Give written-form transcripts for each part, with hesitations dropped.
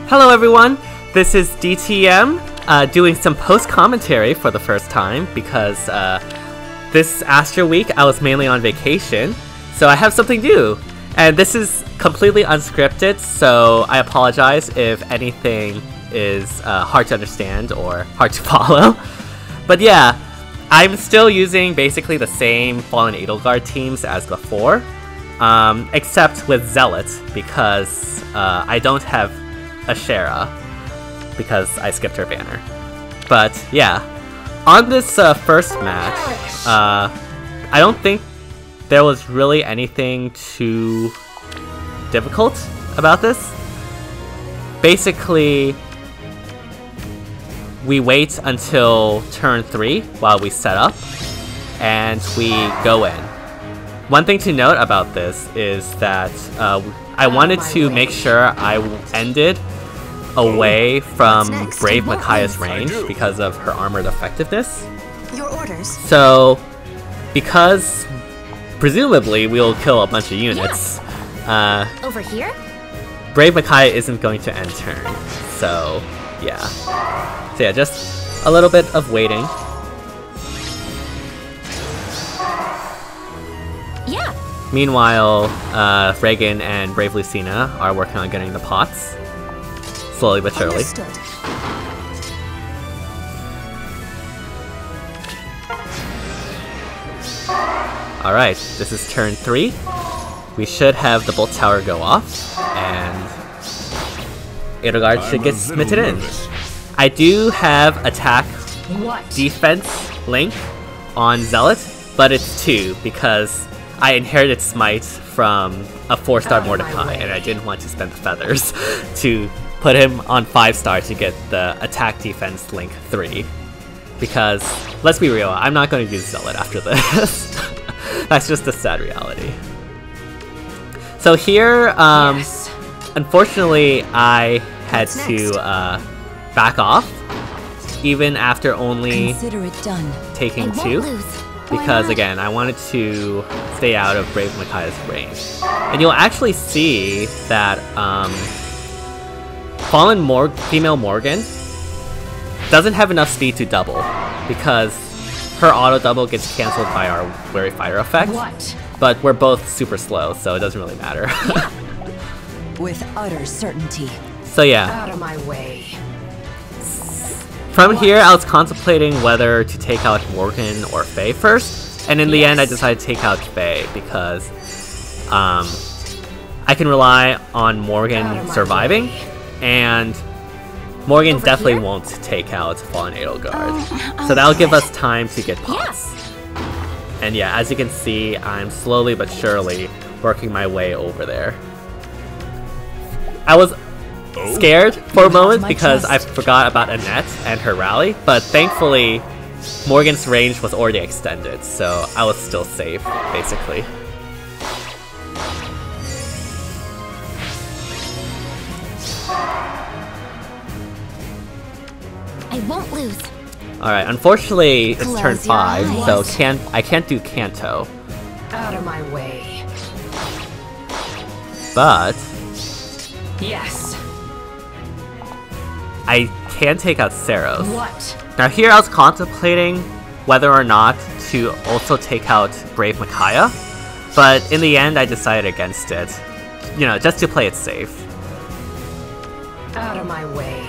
Hello everyone, this is DTM doing some post-commentary for the first time because this Astro Week I was mainly on vacation, so I have something to do. And this is completely unscripted, so I apologize if anything is hard to understand or hard to follow. But yeah, I'm still using basically the same Fallen Edelgard teams as before, except with Zealot because I don't have Ashera because I skipped her banner. But yeah, on this first match, I don't think there was really anything too difficult about this. Basically, we wait until turn 3 while we set up, and we go in. One thing to note about this is that I wanted to make sure I ended away from Brave Micaiah's range because of her armored effectiveness. Your orders. So, because presumably we'll kill a bunch of units, Over here? Brave Micaiah isn't going to end turn. So, yeah. So yeah, just a little bit of waiting. Yeah. Meanwhile, Reagan and Brave Lucina are working on getting the pots. Slowly but surely. Understood. Alright, this is turn 3. We should have the Bolt Tower go off, and Edelgard should get smitten in. I do have attack defense link on Zealot, but it's 2 because I inherited Smite from a 4-star Mordecai, and I didn't want to spend the feathers to put him on 5-star to get the attack defense link 3. Because, let's be real, I'm not going to use Zealot after this. That's just a sad reality. So here, unfortunately, I had to back off, even after only taking 2. Because again, I wanted to stay out of Brave Micaiah's range. And you'll actually see that Fallen Female Morgan doesn't have enough speed to double, because her auto double gets cancelled by our Wary Fire effect. But we're both super slow, so it doesn't really matter. With utter certainty. So yeah. Out of my way. From here, I was contemplating whether to take out Morgan or Faye first, and in the end I decided to take out Faye because I can rely on Morgan surviving, and Morgan definitely won't take out Fallen Edelgard. So that'll give us time to get pots. And yeah, as you can see, I'm slowly but surely working my way over there. I was scared for a moment because I forgot about Annette and her rally, but thankfully Morgan's range was already extended, so I was still safe, basically. I won't lose. Alright, unfortunately it's turn 5, so I can't do Kanto. Out of my way. But Yes. I can take out Saros. What? Now here I was contemplating whether or not to also take out Brave Micaiah, but in the end I decided against it. You know, just to play it safe. Out of my way.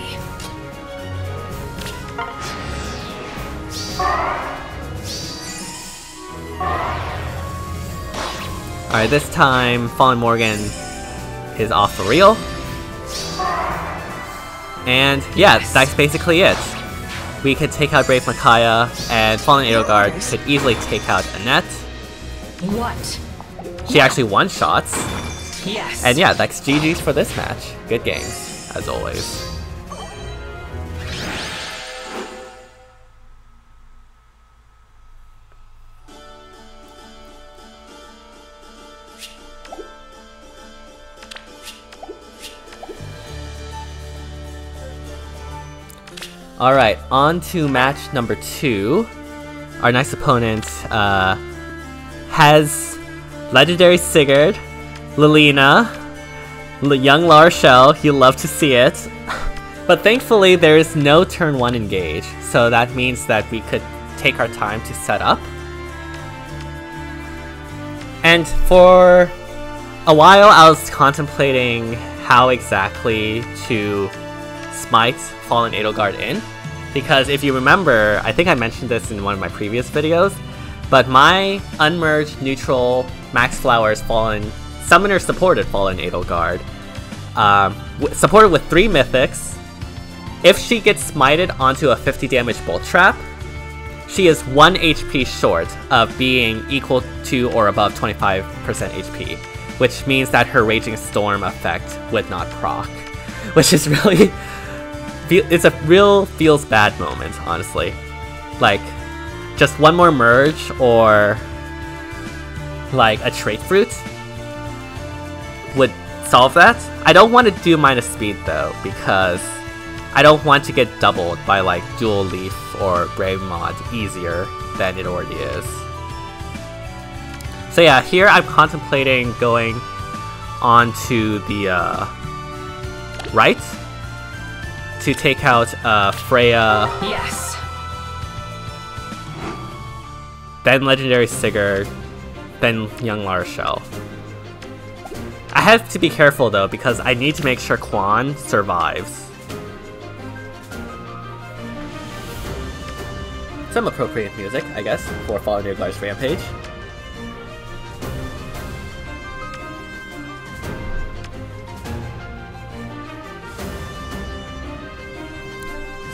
Alright, this time Fallen Morgan is off for real. And yeah, that's basically it. We could take out Brave Micaiah, and Fallen Edelgard could easily take out Annette. What? She actually one-shots. Yes. And yeah, that's GG's for this match. Good games, as always. Alright, on to match number 2. Our next opponent has Legendary Sigurd, Lilina, Young Larshell, you love to see it. But thankfully, there is no turn 1 engage, so that means that we could take our time to set up. And for a while, I was contemplating how exactly to smite Fallen Edelgard in. Because if you remember, I think I mentioned this in one of my previous videos, but my unmerged neutral Max Flowers Fallen Summoner supported Fallen Edelgard, supported with 3 mythics. If she gets smited onto a 50 damage bolt trap, she is 1 HP short of being equal to or above 25% HP, which means that her Raging Storm effect would not proc, which is really, it's a real feels bad moment, honestly. Like, just one more merge or like a trait fruit would solve that. I don't want to do minus speed though, because I don't want to get doubled by like Dual Leaf or Brave Mod easier than it already is. So yeah, here I'm contemplating going onto the right to take out Freya. Yes. Then Legendary Sigurd, then Young Larshell. I have to be careful though, because I need to make sure Quan survives. Some appropriate music, I guess, for Fallen Edelgard's Rampage.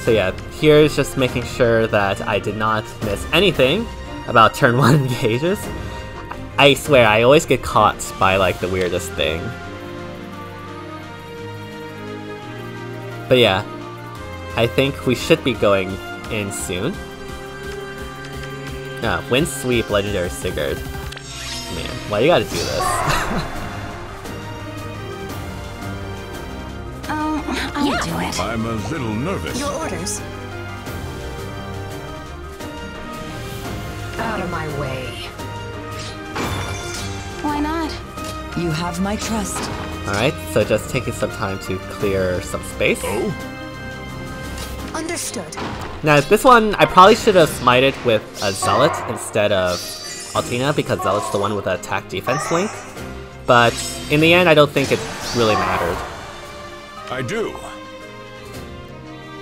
So yeah, here's just making sure that I did not miss anything about turn 1 engages. I swear, I always get caught by like the weirdest thing. But yeah, I think we should be going in soon. Wind Sweep, Legendary Sigurd. Man, why you gotta do this? I'll do it. I'm a little nervous. Your orders. Out of my way. Why not? You have my trust. Alright, so just taking some time to clear some space. Oh? Understood. Now, this one, I probably should have smited with a Zealot instead of Altina, because Zealot's the one with the attack-defense link. But in the end, I don't think it really mattered. I do.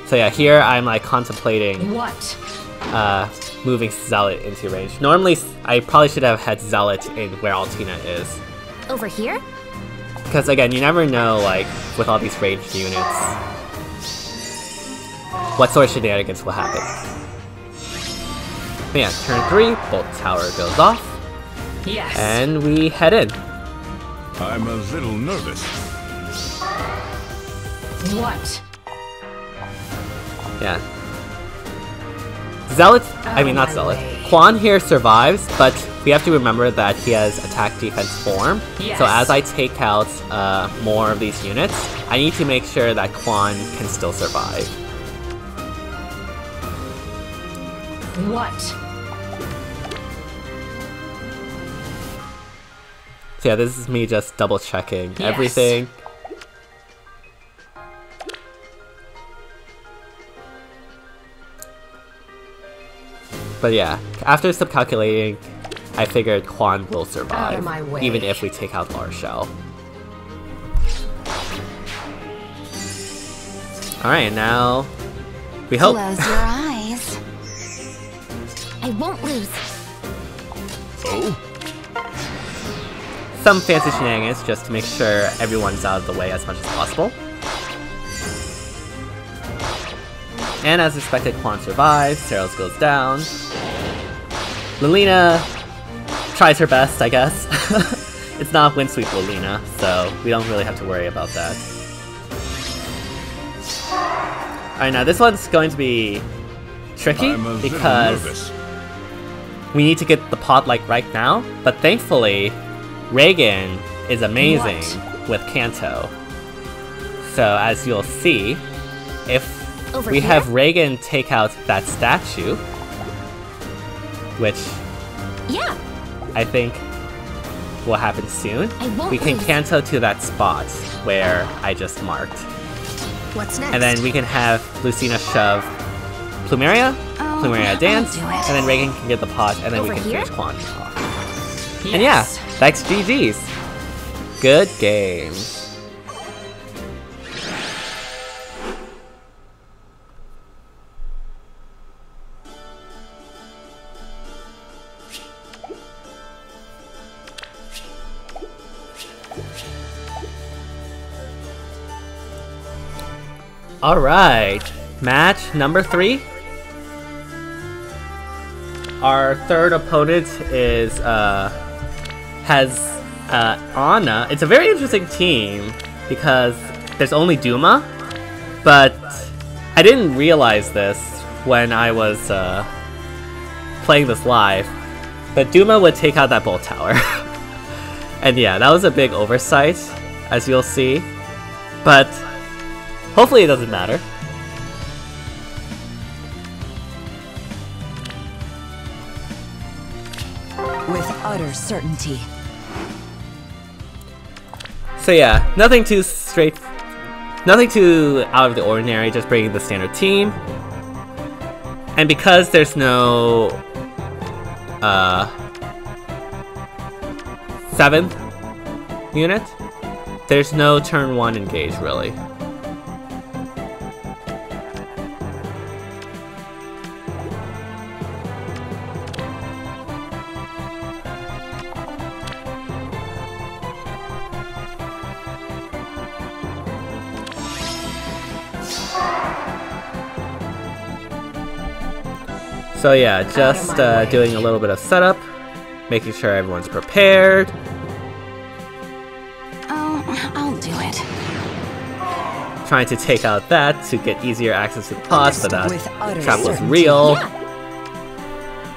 So yeah, here I'm like contemplating What? moving Zealot into range. Normally, I probably should have had Zealot in where Altina is. Over here? Because again, you never know, like, with all these ranged units, what sort of shenanigans will happen. But yeah, turn 3, Bolt Tower goes off, Yes. and we head in. I'm a little nervous. What? Yeah. Zealot, I mean not my Zealot, way. Quan here survives, but we have to remember that he has attack defense form. Yes. So as I take out more of these units, I need to make sure that Quan can still survive. What? So yeah, this is me just double checking Yes. everything. But yeah, after subcalculating, I figured Quan will Out survive, of my way. even if we take out Larshell. Alright, now we hope. Close your eyes. I won't lose. Oh? Some fancy shenanigans just to make sure everyone's out of the way as much as possible. And as expected, Quan survives, Seros goes down. Lilina tries her best, I guess. It's not Windsweep Lilina, so we don't really have to worry about that. Alright, now this one's going to be tricky I'm a little because nervous. we need to get the pot like right now, but thankfully, Reagan is amazing with Kanto. So as you'll see, if Over we here? have Reagan take out that statue, which Yeah. I think will happen soon. I won't We can leave. Kanto to that spot where I just marked. What's next? And then we can have Lucina shove Plumeria, Plumeria I'll dance, do it. and then Reagan can get the pot, and then Over we can here? finish Quan off. Yes. And yeah, that's GG's. Good game. Alright, match number 3. Our third opponent is, has, Anna. It's a very interesting team because there's only Duma, but I didn't realize this when I was, playing this live, but Duma would take out that Bolt Tower. And yeah, that was a big oversight, as you'll see, but hopefully it doesn't matter. With utter certainty. So yeah, nothing too out of the ordinary, just bringing the standard team. And because there's no 7th unit, there's no turn 1 engage really. So yeah, just doing a little bit of setup, making sure everyone's prepared. Oh, I'll do it. Trying to take out that to get easier access to the pots, but that With utter trap was certainty. real.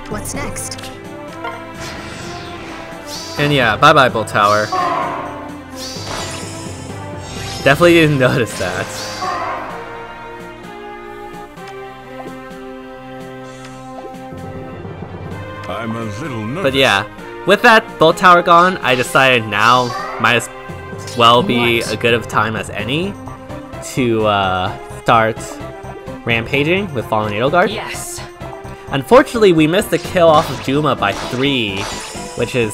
What's next? And yeah, bye bye Bolt Tower. Definitely didn't notice that. I'm a little nervous. But yeah, with that Bolt Tower gone, I decided now might as well be What? a good of time as any to start rampaging with Fallen Edelgard. Yes. Unfortunately, we missed the kill off of Duma by 3, which is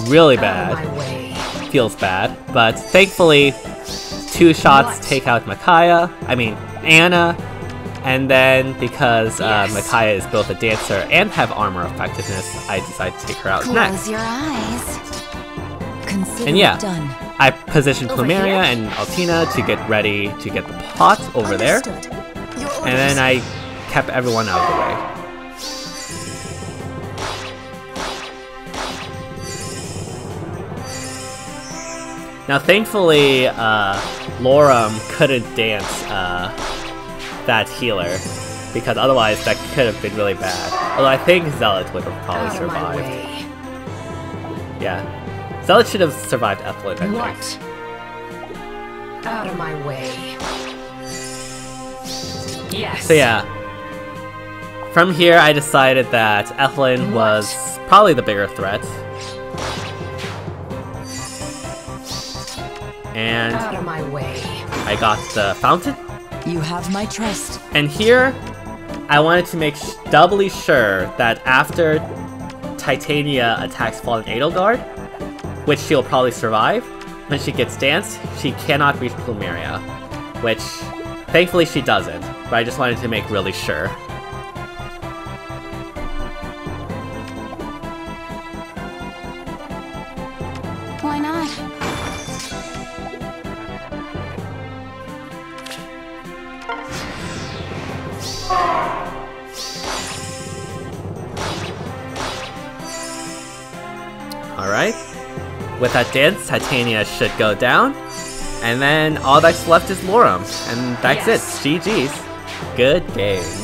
really Out bad. of my way. Feels bad, but thankfully 2 shots What? take out Anna, and then because Yes. Micaiah is both a dancer and have armor effectiveness, I decided to take her out Close next. your eyes. Consider And yeah, it done. I positioned Over Plumeria here? and Altina to get ready to get the pot over there, Understood. Your and then orders. I kept everyone out of the way. Now thankfully, Loram couldn't dance that healer, because otherwise that could have been really bad. Although I think Zealot would have probably Out of my survived. way. Yeah. Zealot should have survived Ethelyn, I think. What? Out of my way. Yes. So yeah. From here I decided that Ethelyn was probably the bigger threat. And Out of my way. I got the fountain. You have my trust. And here, I wanted to make doubly sure that after Titania attacks Fallen Edelgard, which she'll probably survive, when she gets danced, she cannot reach Plumeria, which thankfully she doesn't, but I just wanted to make really sure. Why not? Alright. With that dance, Titania should go down. And then all that's left is Loram. And that's Yes. it. GG's. Good games.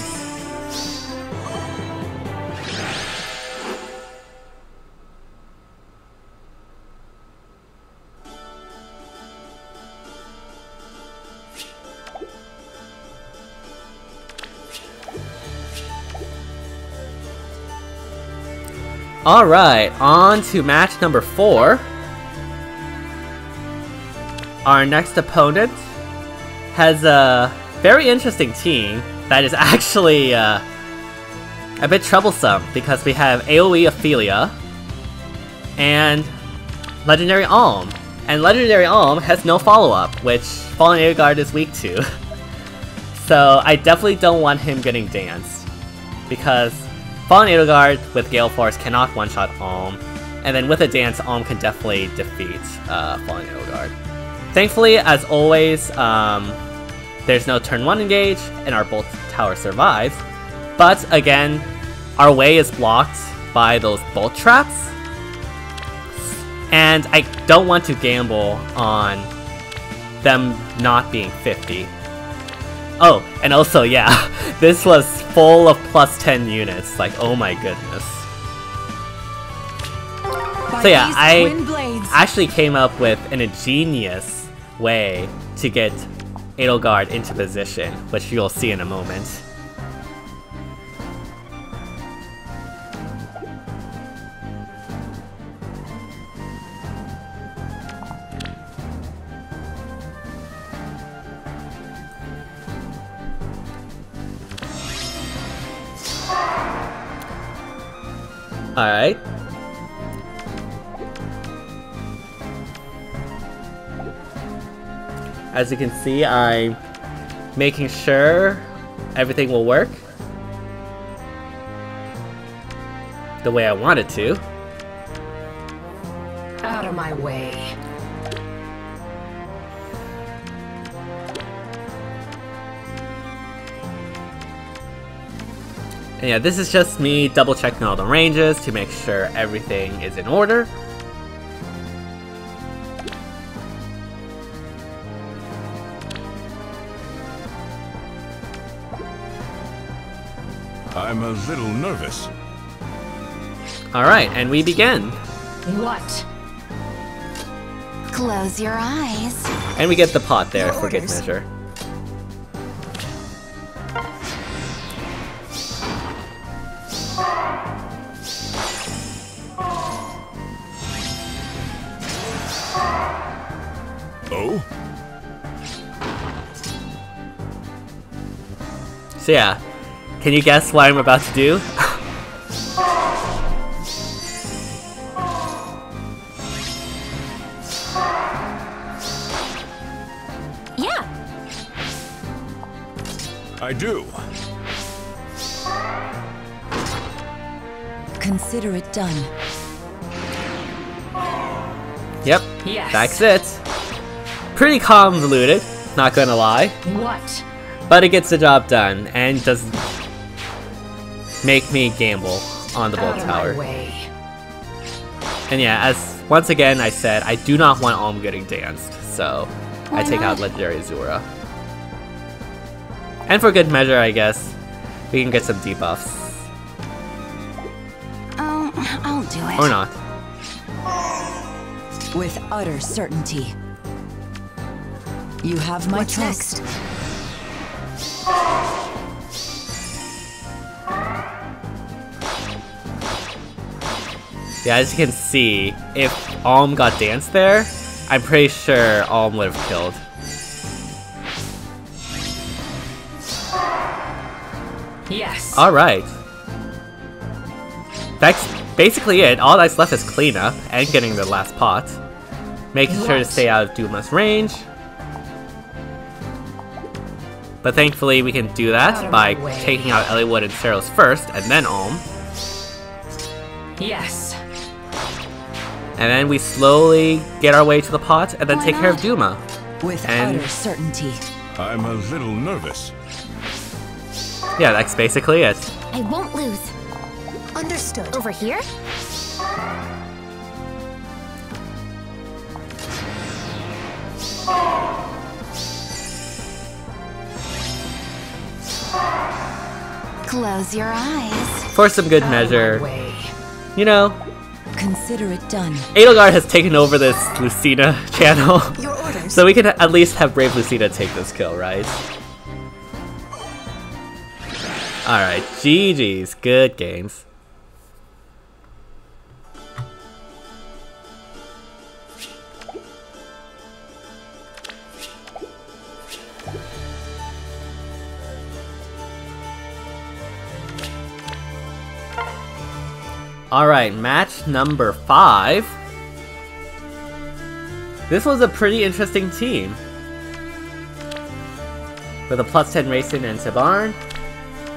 Alright, on to match number 4. our next opponent has a very interesting team that is actually a bit troublesome because we have AoE Ophelia and Legendary Alm. And Legendary Alm has no follow-up, which Fallen Edelgard is weak to. So I definitely don't want him getting danced, because Fallen Edelgard with Gale Force cannot one-shot Alm, and then with a dance, Alm can definitely defeat Fallen Edelgard. Thankfully, as always, there's no turn 1 engage, and our Bolt Tower survives. But again, our way is blocked by those Bolt Traps, and I don't want to gamble on them not being 50. Oh, and also, yeah, this was full of plus 10 units, like, oh my goodness. So yeah, I actually came up with an ingenious way to get Edelgard into position, which you'll see in a moment. Alright. As you can see, I'm making sure everything will work the way I want it to. Out of my way. And yeah, this is just me double checking all the ranges to make sure everything is in order. I'm a little nervous. Alright, and we begin. What? Close your eyes. And we get the pot there for good measure. Oh? So yeah, can you guess what I'm about to do? Yeah. I do. Consider it done. Yep, Yes. that's it. Pretty convoluted, not gonna lie. What? But it gets the job done, and doesn't make me gamble on the Bolt Out of Tower. my way. And yeah, as once again I said, I do not want Alm getting danced, so I Why take out not? Legendary Azura. And for good measure, I guess, we can get some debuffs. Oh, I'll do it. Or not. With utter certainty. You have my What's trust. next? Yeah, as you can see, if Alm got danced there, I'm pretty sure Alm would have killed. Yes. Alright. That's basically it. All that's left is cleanup and getting the last pot. Making sure to What? stay out of Duma's range. But thankfully we can do Out that of by my way. taking out Eliwood and Ceros first, and then Alm. Yes. And then we slowly get our way to the pot, and then Why take care of not? Duma. With And- utter certainty. I'm a little nervous. Yeah, that's basically it. I won't lose. Understood. Over here? Close your eyes. For some good Out of measure, my way. you know, Consider it done. Edelgard has taken over this Lucina channel. Your orders. So we can at least have Brave Lucina take this kill, right? Alright, GG's. Good games. Alright, match number 5. This was a pretty interesting team. With a plus 10 Racing and Tibarn.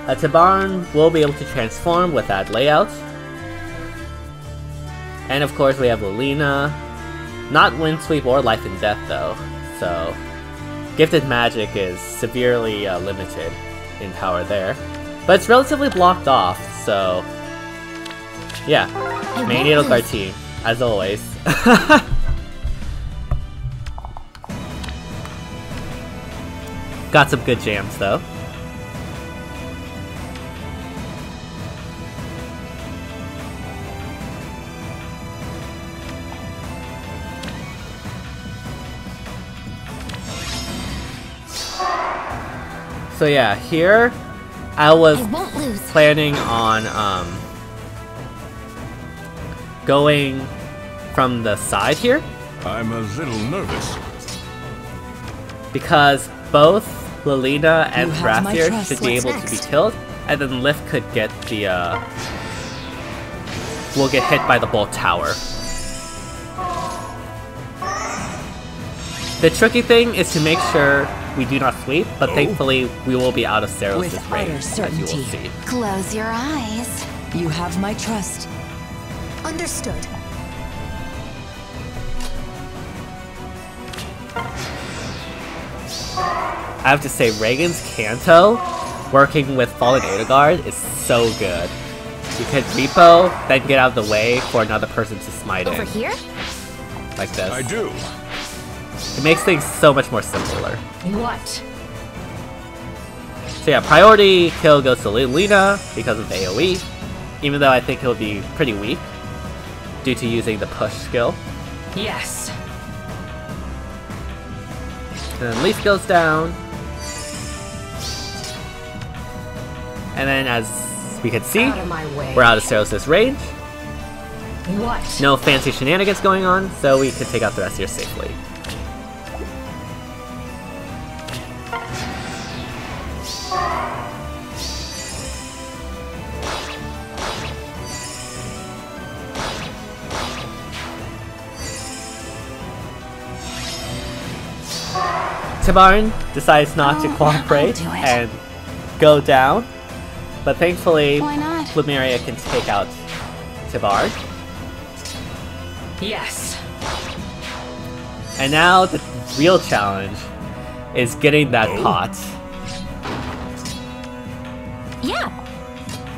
Tibarn will be able to transform with that layout. And of course we have Lilina. Not Windsweep or Life and Death though, so Gifted Magic is severely limited in power there. But it's relatively blocked off, so yeah, main Edelgard team, as always. Got some good jams though. So yeah, here I was planning on going from the side here. I'm a little nervous. Because both Lilina and Thrasier should be able to be killed, and then Lif could get the will get hit by the Bolt Tower. The tricky thing is to make sure we do not sweep, but thankfully we will be out of Seros' range, as you will see. Close your eyes. You have my trust. Understood. I have to say, Reagan's Kanto, working with Fallen Edelgard, is so good. You can repo, then get out of the way for another person to smite Over in. here? Like this. I do. It makes things so much more simpler. What? So yeah, priority kill goes to Lilina because of the AoE, even though I think it will be pretty weak due to using the push skill. Yes. And then Leaf goes down. And then as we can see, Out of my way. we're out of Seros' range. What? No fancy shenanigans going on, so we can take out Thrasier safely. Tibarn decides not to cooperate do it. and go down, but thankfully Why not? Plumeria can take out Tibarn. Yes. And now the real challenge is getting that pot. Yeah.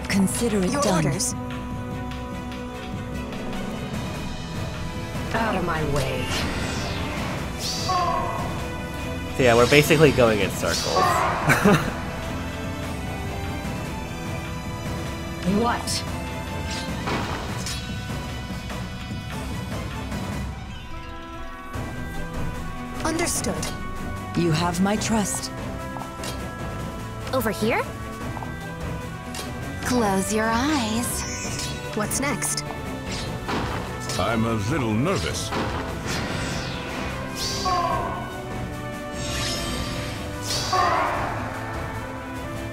Consider it Your done. orders. Out of my way. So yeah, we're basically going in circles. What? Understood. You have my trust. Over here? Close your eyes. What's next? I'm a little nervous.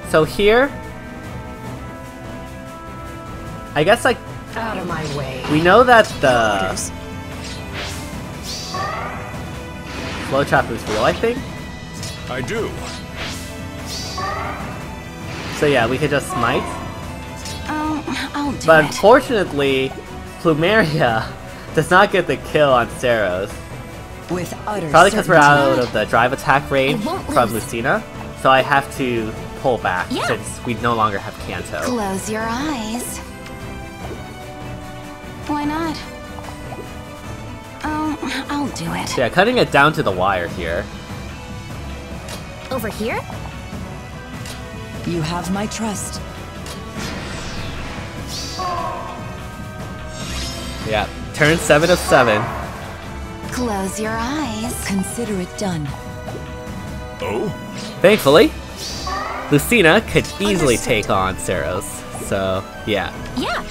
So here, I guess like Out of my way. we know that the Orders. flow trap is real, I think. I do. So yeah, we could just smite. I'll do But it. unfortunately, Plumeria does not get the kill on Seros. With utter Probably because we're certainty. out of the drive attack range I won't from lose. Lucina. So I have to pull back Yeah. since we no longer have Kanto. Close your eyes. Why not? I'll do it. So yeah, cutting it down to the wire here. Over here? You have my trust. Yeah, turn 7 of 7. Close your eyes. Consider it done. Oh? Thankfully, Lucina could easily Understood. take on Seros. So yeah, Yeah.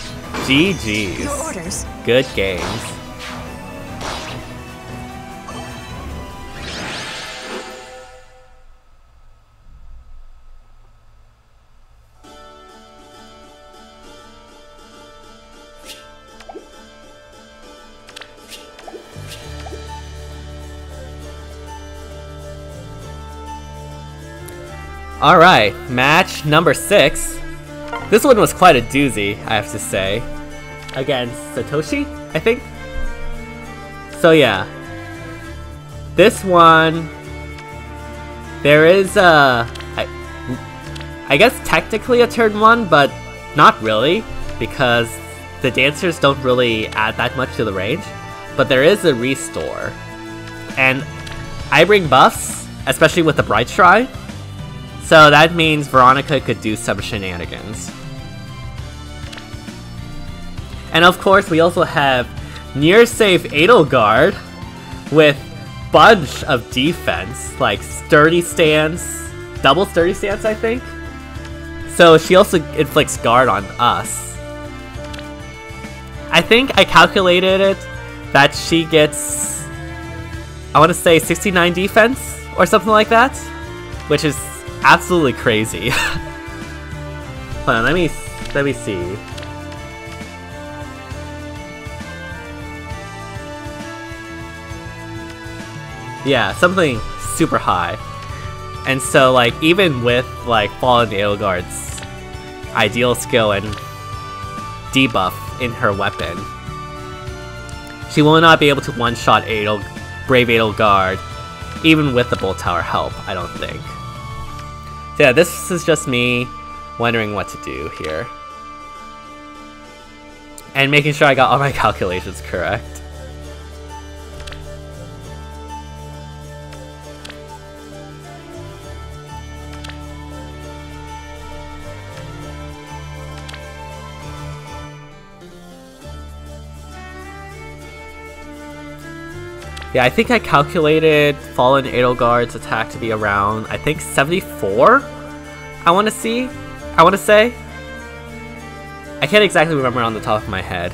GG's. Your orders. Good games. Alright, match number 6. This one was quite a doozy, I have to say. Against Satoshi, I think? So yeah. This one... There is I guess technically a turn 1, but not really, because the dancers don't really add that much to the range. But there is a restore. And I bring buffs, especially with the Bright Shrine. So that means Veronica could do some shenanigans. And of course, we also have near safe Edelgard with bunch of defense, like sturdy stance, double sturdy stance, I think. So she also inflicts guard on us. I think I calculated it that she gets, I want to say 69 defense or something like that, which is absolutely crazy. Hold on, let me see. Yeah, something super high. And so, like, even with, like, Fallen Edelgard's ideal skill and debuff in her weapon, she will not be able to one-shot Brave Edelgard, even with the Bolt Tower help, I don't think. So yeah, this is just me wondering what to do here. And making sure I got all my calculations correct. Yeah, I think I calculated Fallen Edelgard's attack to be around, I think 74? I want to say. I can't exactly remember on the top of my head.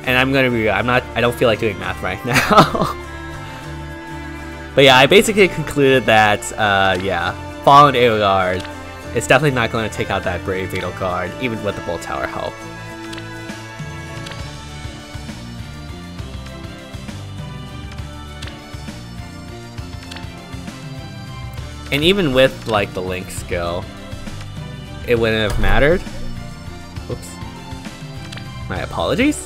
And I don't feel like doing math right now. But yeah, I basically concluded that, yeah, Fallen Edelgard is definitely not going to take out that Brave Edelgard, even with the Bolt Tower help. And even with, like, the Link skill, it wouldn't have mattered. Oops. My apologies.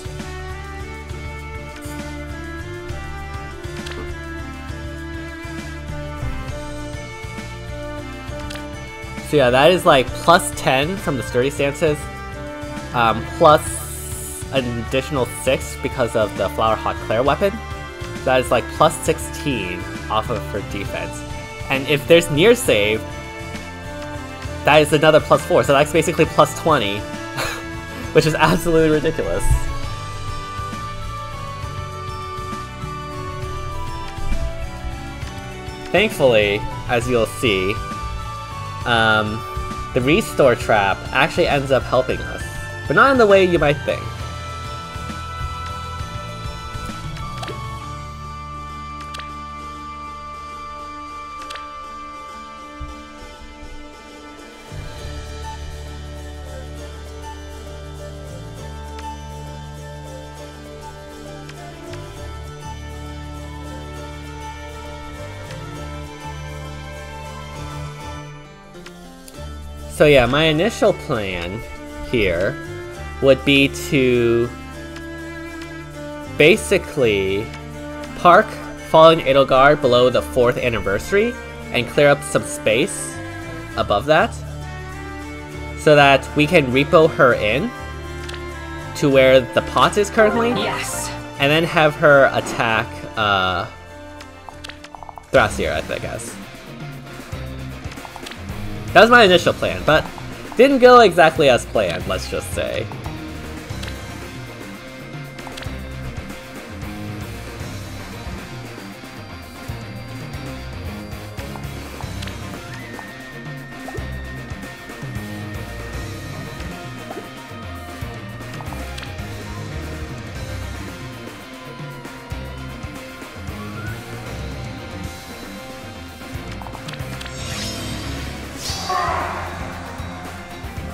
So yeah, that is like plus 10 from the sturdy stances, plus an additional 6 because of the Flower Hot Claire weapon. So that is like plus 16 off of her defense. And if there's near save, that is another plus 4, so that's basically plus 20, which is absolutely ridiculous. Thankfully, as you'll see, the restore trap actually ends up helping us, but not in the way you might think. So yeah, my initial plan here would be to basically park Fallen Edelgard below the 4th anniversary and clear up some space above that so that we can repo her in to where the pot is currently. Yes. And then have her attack Thrasier, I guess. That was my initial plan, but didn't go exactly as planned, let's just say.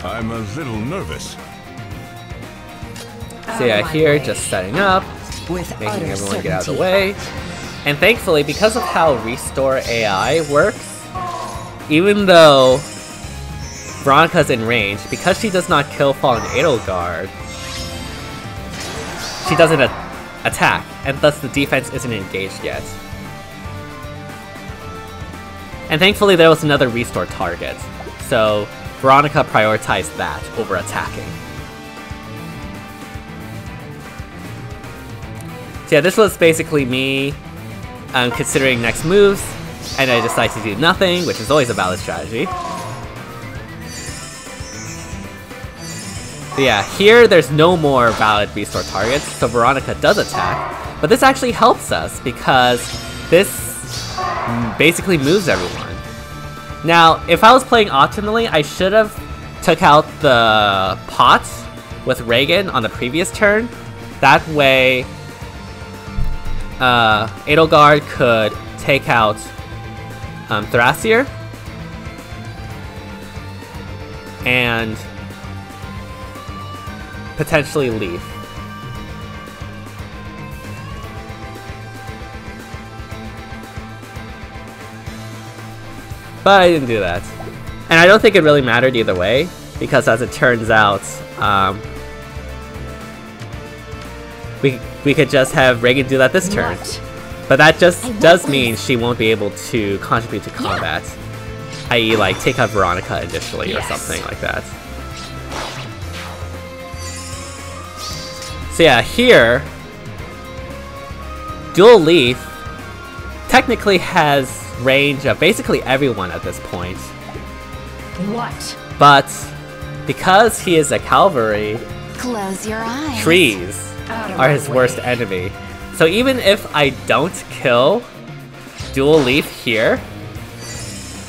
I'm a little nervous. So yeah, here, just setting up, With making utter everyone get out of the certainty. way. And thankfully, because of how Restore AI works, even though Veronica's in range, because she does not kill Fallen Edelgard, she doesn't attack, and thus the defense isn't engaged yet. And thankfully there was another restore target, so Veronica prioritized that over attacking. So yeah, this was basically me considering next moves, and I decided to do nothing, which is always a valid strategy. So yeah, here there's no more valid restore targets, so Veronica does attack, but this actually helps us because this basically moves everyone. Now, if I was playing optimally, I should have took out the pot with Reagan on the previous turn. That way, Edelgard could take out Thrasier, and potentially Leaf. But I didn't do that. And I don't think it really mattered either way, because as it turns out, we could just have Reagan do that this turn. What? But that just does lose. mean she won't be able to contribute to combat. I.e. like take out Veronica initially or something like that. So yeah, here, Dual Leaf technically has range of basically everyone at this point. What? But because he is a cavalry, Close your eyes. trees Out of are my his way. worst enemy. So even if I don't kill Dual Leaf here,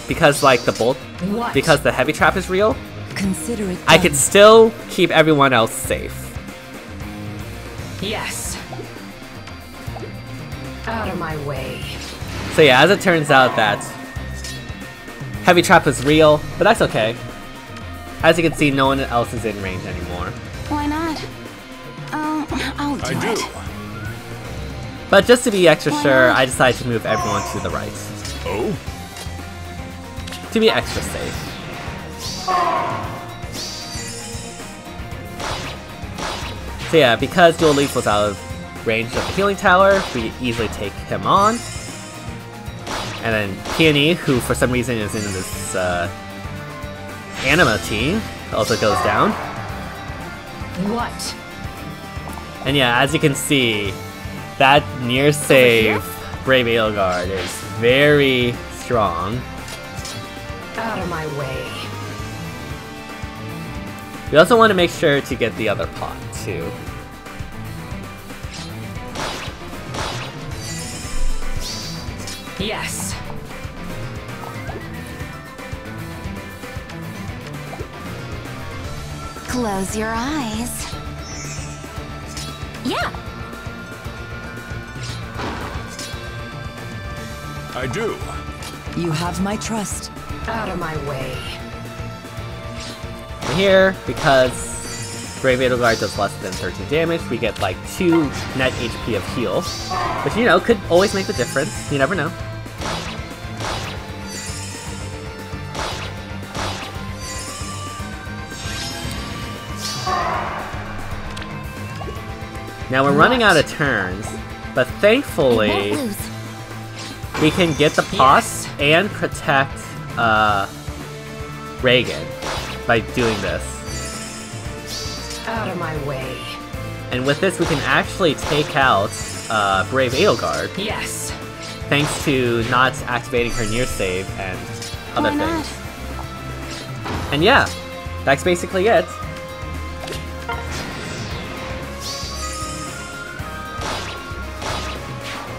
because like the bolt, What? because the heavy trap is real, Consider it I done. could still keep everyone else safe. Yes. Out of my way. So yeah, as it turns out that heavy trap is real, but that's okay. As you can see, no one else is in range anymore. Why not? I'll do I it. do. But just to be extra sure, I decided to move everyone to the right. Oh? To be extra safe. So yeah, because Dual Leaf was out of range of the healing tower, we could easily take him on. And then Peony, who for some reason is in this Anima team, also goes down. What? And yeah, as you can see, that near save Brave Edelgard is very strong. Out of my way. We also want to make sure to get the other pot too. Yes. Close your eyes. Yeah. I do. You have my trust. Out of my way. And here, because Brave Edelgard does less than 13 damage, we get like 2 net HP of heal. Which, you know, could always make the difference. You never know. Now we're running out of turns, but I thankfully won't lose. we can get the pot Yes. and protect Reagan by doing this. Out of my way. And with this we can actually take out Brave Edelgard, Yes. thanks to not activating her near save and other Why not? things. And yeah, that's basically it.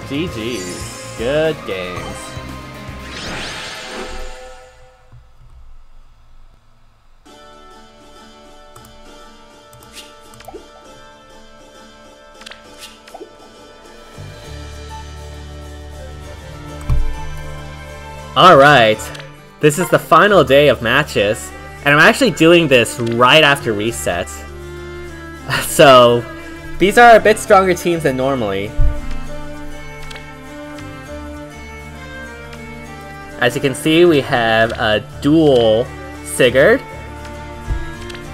GG's. Good games. Alright, this is the final day of matches, and I'm actually doing this right after reset. So, these are a bit stronger teams than normally. As you can see, we have a dual Sigurd,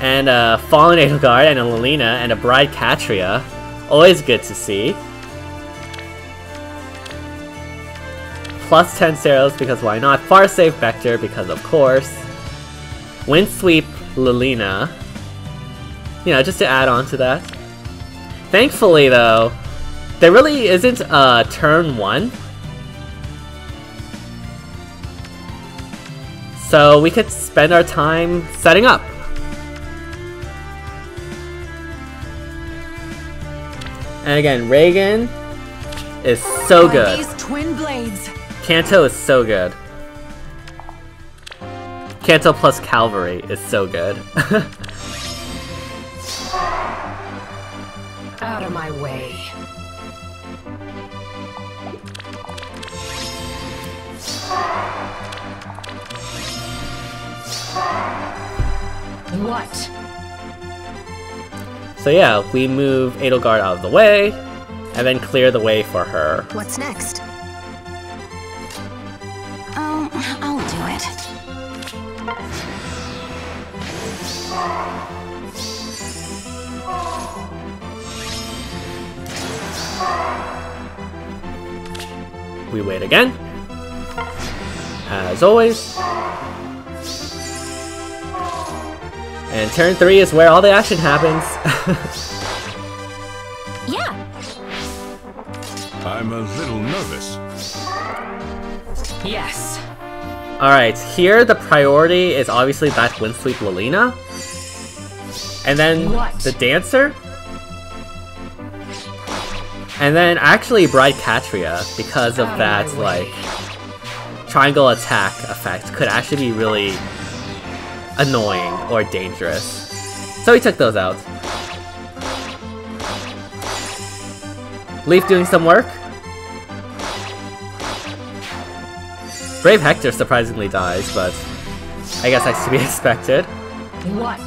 and a Fallen Edelgard, and a Lilina, and a Bride Catria. Always good to see. Plus 10 Ceros, because why not? Farsafe Vector, because of course. Windsweep Lilina. You know, just to add on to that. Thankfully though, there really isn't a turn 1. So we could spend our time setting up. And again, Reagan is so good. These twin blades. Kanto is so good. Kanto plus Calvary is so good. Out of my way. What? So yeah, we move Edelgard out of the way, and then clear the way for her. What's next? I'll do it. We wait again. As always. And turn 3 is where all the action happens. Yeah. I'm a little nervous. Yes. Alright, here the priority is obviously that Windsweep Lilina. And then What? the Dancer. And then actually Bride Catria, because of Out of that, my way. like, triangle attack effect could actually be really annoying or dangerous. So he took those out. Leaf doing some work. Brave Hector surprisingly dies, but I guess that's to be expected. What?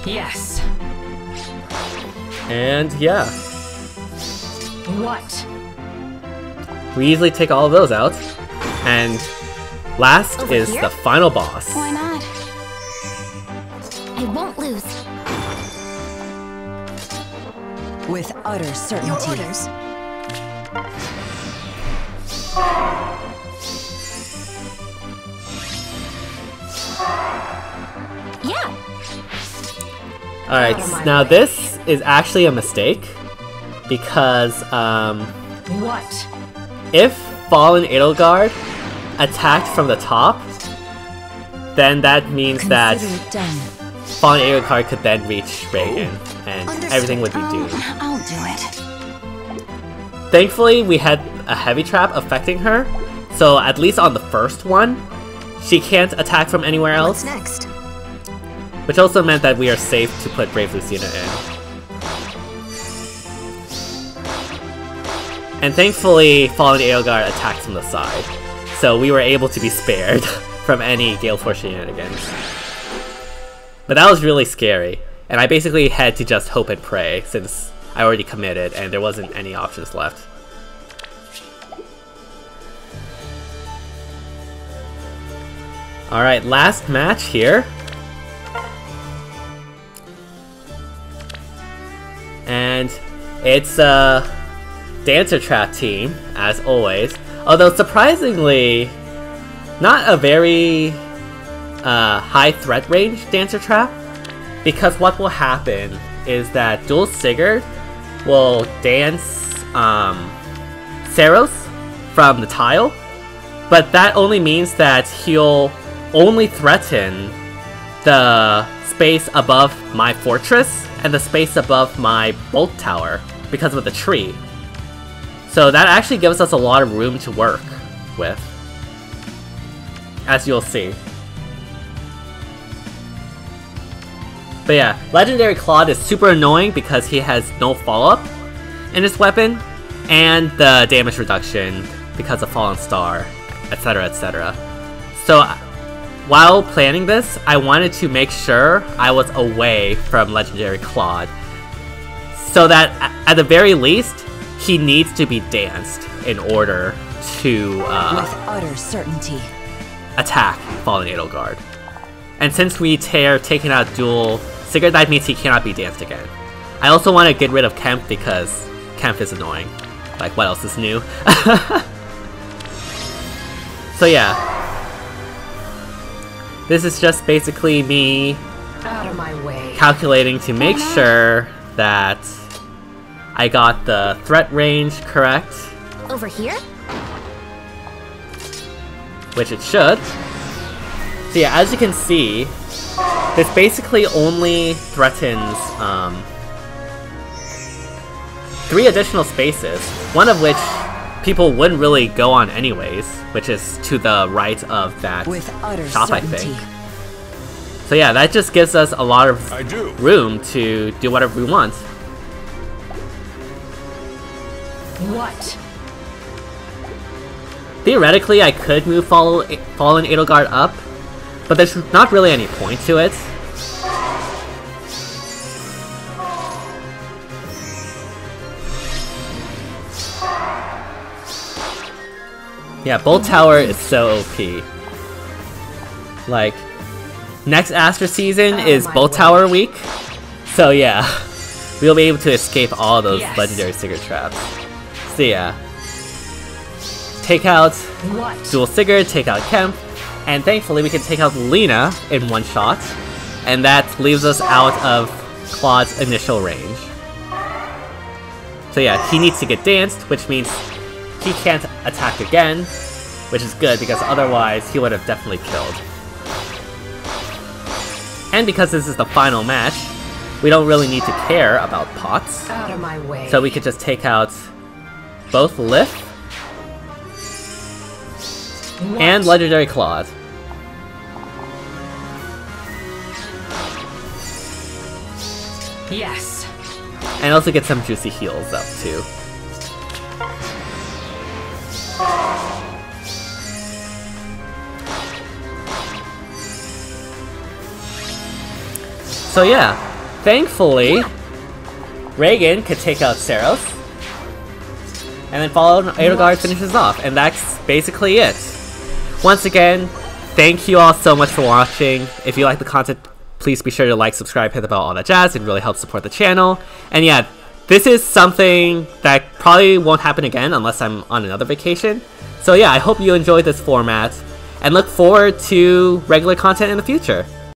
Yes. And yeah, What? we easily take all of those out. And last Over is here? the final boss. Why not? I won't lose. With utter Your certainty. orders. Yeah. Alright, Out of my now way. this is actually a mistake. Because, What? if Fallen Edelgard attacked from the top, then that means that Consider it done. Fallen Edelgard could then reach Reagan, and everything would be doomed. I'll do it. Thankfully, we had a heavy trap affecting her, so at least on the first one, she can't attack from anywhere else, What's next? which also meant that we are safe to put Brave Lucina in. And thankfully, Fallen Edelgard attacked from the side, so we were able to be spared from any Gale Force shenanigans. But that was really scary, and I basically had to just hope and pray since I already committed and there wasn't any options left. Alright, last match here. And it's a Dancer Trap team, as always. Although surprisingly, not a very high threat range Dancer Trap. Because what will happen is that Dual Sigurd will dance Ceros from the tile. But that only means that he'll only threaten the space above my fortress and the space above my bolt tower because of the tree. So that actually gives us a lot of room to work with, as you'll see. But yeah, Legendary Claude is super annoying because he has no follow-up in his weapon, and the damage reduction because of Fallen Star, etc, etc. So while planning this, I wanted to make sure I was away from Legendary Claude, so that at the very least, he needs to be danced. in order to With utter certainty. attack Fallen Edelgard. And since we taking out dual Sigurd, that means he cannot be danced again. I also want to get rid of Kemp because Kemp is annoying. Like, what else is new? So yeah. This is just basically me Out of my way. calculating to make sure that I got the threat range correct, Over here? which it should. So yeah, as you can see, this basically only threatens 3 additional spaces, one of which people wouldn't really go on anyways, which is to the right of that With utter shop, I certainty. think. So yeah, that just gives us a lot of I do. room to do whatever we want. What? Theoretically, I could move Fallen Edelgard up, but there's not really any point to it. Yeah, Bolt Tower is so OP. Like, next Aster season is my Bolt way. Tower week, so yeah, we'll be able to escape all those Yes. legendary Sigurd traps. So yeah, take out What? Dual Sigurd, take out Kemp, and thankfully we can take out Lina in one shot, and that leaves us out of Claude's initial range. So yeah, he needs to get danced, which means he can't attack again, which is good because otherwise he would have definitely killed. And because this is the final match, we don't really need to care about pots, Out of my way. so we could just take out both Lif What? and Legendary Claude. Yes. And also get some juicy heals up too. So yeah, thankfully, Reagan could take out Seros, and then Fallen Edelgard finishes off, and that's basically it. Once again, thank you all so much for watching. If you like the content, please be sure to like, subscribe, hit the bell, all that jazz. It really helps support the channel. And yeah, this is something that probably won't happen again unless I'm on another vacation. So yeah, I hope you enjoyed this format, and look forward to regular content in the future.